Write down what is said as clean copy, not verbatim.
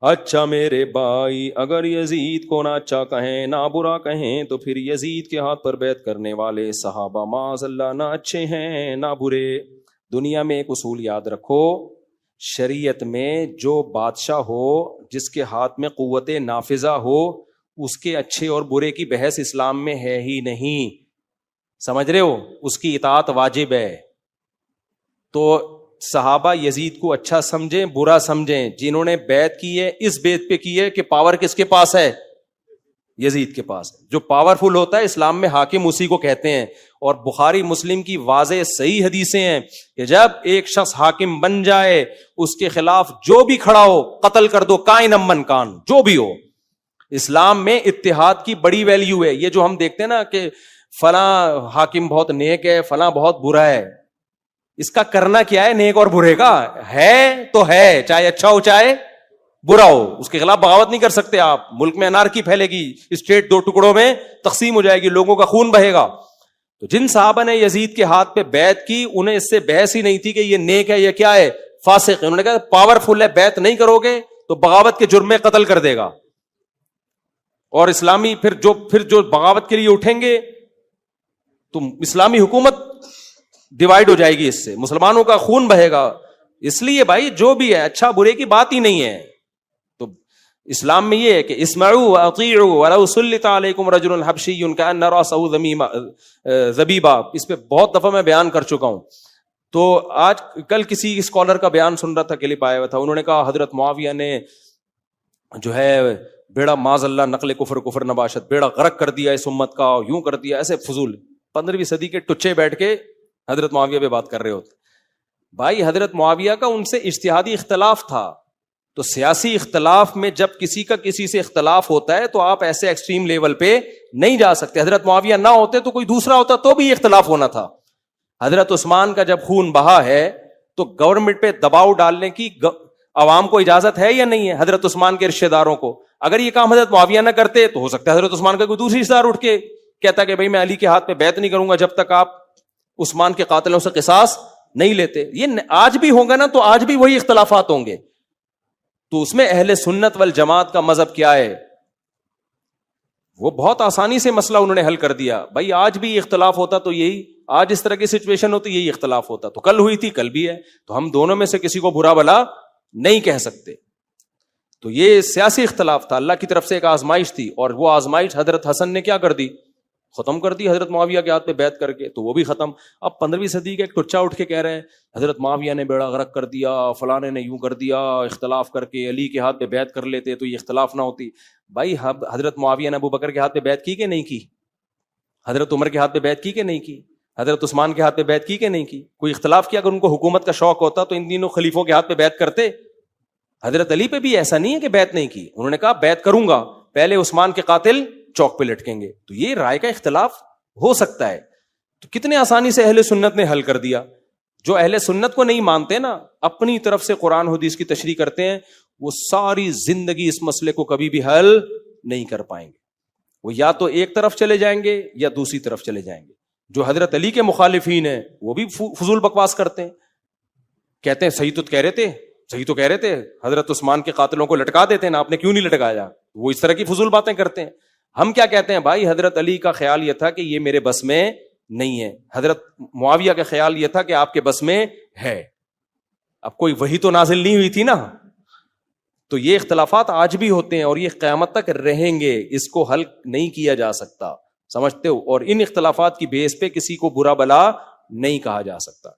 اچھا میرے بھائی، اگر یزید کو نہ اچھا کہیں نہ برا کہیں تو پھر یزید کے ہاتھ پر بیعت کرنے والے صحابہ معاذ اللہ نہ اچھے ہیں نہ برے۔ دنیا میں ایک اصول یاد رکھو، شریعت میں جو بادشاہ ہو، جس کے ہاتھ میں قوت نافذہ ہو، اس کے اچھے اور برے کی بحث اسلام میں ہے ہی نہیں، سمجھ رہے ہو؟ اس کی اطاعت واجب ہے۔ تو صحابہ یزید کو اچھا سمجھیں برا سمجھیں، جنہوں نے بیعت کی ہے اس بیعت پہ کی ہے کہ پاور کس کے پاس ہے؟ یزید کے پاس ہے۔ جو پاورفل ہوتا ہے اسلام میں حاکم اسی کو کہتے ہیں، اور بخاری مسلم کی واضح صحیح حدیثیں ہیں کہ جب ایک شخص حاکم بن جائے اس کے خلاف جو بھی کھڑا ہو قتل کر دو، کائن من کان، جو بھی ہو۔ اسلام میں اتحاد کی بڑی ویلیو ہے۔ یہ جو ہم دیکھتے ہیں نا کہ فلاں حاکم بہت نیک ہے فلاں بہت برا ہے، اس کا کرنا کیا ہے؟ نیک اور برے کا ہے تو ہے، چاہے اچھا ہو چاہے برا ہو، اس کے خلاف بغاوت نہیں کر سکتے آپ۔ ملک میں انارکی پھیلے گی، اسٹیٹ دو ٹکڑوں میں تقسیم ہو جائے گی، لوگوں کا خون بہے گا۔ تو جن صحابہ نے یزید کے ہاتھ پہ بیعت کی انہیں اس سے بحث ہی نہیں تھی کہ یہ نیک ہے یا کیا ہے، فاسق ہے۔ انہوں نے کہا پاورفل ہے، بیعت نہیں کرو گے تو بغاوت کے جرم میں قتل کر دے گا، اور اسلامی پھر جو بغاوت کے لیے اٹھیں گے تو اسلامی حکومت ڈیوائیڈ ہو جائے گی، اس سے مسلمانوں کا خون بہے گا۔ اس لیے بھائی جو بھی ہے اچھا برے کی بات ہی نہیں ہے۔ تو اسلام میں یہ ہے کہ اسمعوا واطیعوا ولو سلط علیکم رجل حبشی کأن رأسه زبیبہ، اس پہ بہت دفعہ میں بیان کر چکا ہوں۔ تو آج کل کسی اسکالر کا بیان سن رہا تھا، کلپ آیا ہوا تھا، انہوں نے کہا حضرت معاویہ نے جو ہے بیڑا معاذ اللہ نقل کفر نباشت، بیڑا غرق کر دیا اس امت کا، یوں کر دیا، ایسے فضول 15ویں صدی کے ٹچے بیٹھ کے حضرت معاویہ پہ بات کر رہے ہوتے۔ بھائی حضرت معاویہ کا ان سے اجتہادی اختلاف تھا، تو سیاسی اختلاف میں جب کسی کا کسی سے اختلاف ہوتا ہے تو آپ ایسے ایکسٹریم لیول پہ نہیں جا سکتے۔ حضرت معاویہ نہ ہوتے تو کوئی دوسرا ہوتا تو بھی اختلاف ہونا تھا۔ حضرت عثمان کا جب خون بہا ہے تو گورنمنٹ پہ دباؤ ڈالنے کی عوام کو اجازت ہے یا نہیں ہے؟ حضرت عثمان کے رشتہ داروں کو اگر یہ کام حضرت معاویہ نہ کرتے تو ہو سکتا ہے حضرت عثمان کا کوئی دوسری رشتہ دار اٹھ کے کہتا کہ بھائی میں علی کے ہاتھ پہ بیعت نہیں کروں گا جب تک آپ عثمان کے قاتلوں سے قصاص نہیں لیتے۔ یہ آج بھی ہوگا نا، تو آج بھی وہی اختلافات ہوں گے۔ تو اس میں اہل سنت والجماعت کا مذہب کیا ہے؟ وہ بہت آسانی سے مسئلہ انہوں نے حل کر دیا۔ بھائی آج بھی اختلاف ہوتا تو یہی، آج اس طرح کی سچویشن ہوتی یہی اختلاف ہوتا، تو کل ہوئی تھی کل بھی ہے، تو ہم دونوں میں سے کسی کو برا بھلا نہیں کہہ سکتے۔ تو یہ سیاسی اختلاف تھا، اللہ کی طرف سے ایک آزمائش تھی، اور وہ آزمائش حضرت حسن نے کیا کر دی؟ ختم کر دی حضرت معاویہ کے ہاتھ پہ بیعت کر کے، تو وہ بھی ختم۔ اب 15ویں صدی کے ایک ٹچا اٹھ کے کہہ رہے ہیں حضرت معاویہ نے بیڑا غرق کر دیا، فلانے نے یوں کر دیا، اختلاف کر کے علی کے ہاتھ پہ بیعت کر لیتے تو یہ اختلاف نہ ہوتی۔ بھائی حضرت معاویہ نے ابو بکر کے ہاتھ پہ بیعت کی کہ نہیں کی؟ حضرت عمر کے ہاتھ پہ بیعت کی کہ نہیں کی؟ حضرت عثمان کے ہاتھ پہ بیعت کی کہ نہیں کی؟ کوئی اختلاف کیا؟ اگر ان کو حکومت کا شوق ہوتا تو ان تینوں خلیفوں کے ہاتھ پہ بیعت کرتے۔ حضرت علی پہ بھی ایسا نہیں ہے کہ بیعت نہیں کی، انہوں نے کہا بیعت کروں گا، پہلے عثمان کے قاتل چوک پہ لٹکیں گے۔ تو یہ رائے کا اختلاف ہو سکتا ہے، تو کتنے آسانی سے اہل سنت نے حل کر دیا۔ جو اہل سنت کو نہیں مانتے نا، اپنی طرف سے قرآن حدیث کی تشریح کرتے ہیں، وہ ساری زندگی اس مسئلے کو کبھی بھی حل نہیں کر پائیں گے۔ وہ یا تو ایک طرف چلے جائیں گے یا دوسری طرف چلے جائیں گے۔ جو حضرت علی کے مخالفین ہیں وہ بھی فضول بکواس کرتے ہیں، کہتے ہیں صحیح تو کہہ رہے تھے حضرت عثمان کے قاتلوں کو لٹکا دیتے ہیں نا، آپ نے کیوں نہیں لٹکایا؟ وہ اس طرح کی فضول باتیں کرتے ہیں۔ ہم کیا کہتے ہیں؟ بھائی حضرت علی کا خیال یہ تھا کہ یہ میرے بس میں نہیں ہے، حضرت معاویہ کا خیال یہ تھا کہ آپ کے بس میں ہے۔ اب کوئی وحی تو نازل نہیں ہوئی تھی نا، تو یہ اختلافات آج بھی ہوتے ہیں اور یہ قیامت تک رہیں گے، اس کو حل نہیں کیا جا سکتا، سمجھتے ہو؟ اور ان اختلافات کی بیس پہ کسی کو برا بلا نہیں کہا جا سکتا۔